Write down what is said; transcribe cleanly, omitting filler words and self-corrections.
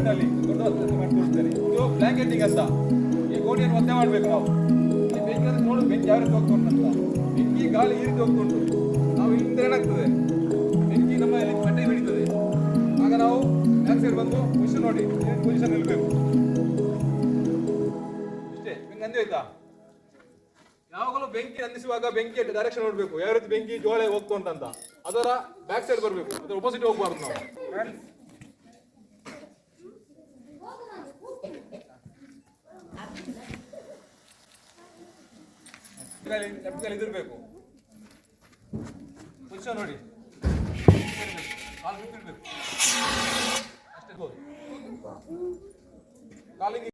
ನಲ್ಲಿ ದೊಡ್ಡ ಮಾಡಿ ತೋರಿಸ್ತೇನೆ. ಇದು ಬ್ಲಾಂಕೆಟಿಂಗ್ ಅಂತ. ಈ ಗೋಣಿಯನ್ನು ಒತ್ತೆ ಮಾಡಬೇಕು ನಾವು. ಈ ಬೆಂಕಿ ಅಂದ್ರೆ ನೋಡು ಬೆಂಕಿ ಯಾವ ರೀತಿ ಹೋಗ್ಕೊಂಡು ಅಂತ. ಬೆಂಕಿ ಗಾಳಿ ಈ ರೀತಿ ಹೋಗ್ತುಂಟು. ನಾವು ಇಲ್ಲಿಂದ ಏನಾಗ್ತದೆ ಬೆಂಕಿ ನಮ್ಮ ಇಲ್ಲಿ ಬಟ್ಟೆ ಹಿಡಿತದೆ. ಆಗ ನಾವು ಬ್ಯಾಕ್ ಸೈಡ್ ಬಂದು ಪೊಸಿಷನ್ ನೋಡಿ ಪೊಸಿಷನ್ ನಿಲ್ಬೇಕು. ಇಷ್ಟೇ ಬೆಂಕಿ ಅಂದೇ ಆಯ್ತಾ. ಯಾವಾಗಲೂ ಬೆಂಕಿ ಅಂದಿಸುವಾಗ ಬೆಂಕಿ ಡೈರೆಕ್ಷನ್ ನೋಡ್ಬೇಕು. ಯಾವ ರೀತಿ ಬೆಂಕಿ ಜೋಳ ಹೋಗ್ತಾ ಉಂಟಂತ ಅದರ ಬ್ಯಾಕ್ ಸೈಡ್ ಬರಬೇಕು. ಅದರ ಅಪೋಸಿಟ್ ಹೋಗ್ಬಾರ್ದು ನಾವು. ಲೆಫ್ಟ್ ಕೈಲಿ ಇದಿರ್ಬೇಕು. ಪೊಸಿಷನ್ ನೋಡಿ ಕಾಲು ಬಿಟ್ಟಿರ್ಬೇಕು ಅಷ್ಟೇ. ಕಾಲಿಗೆ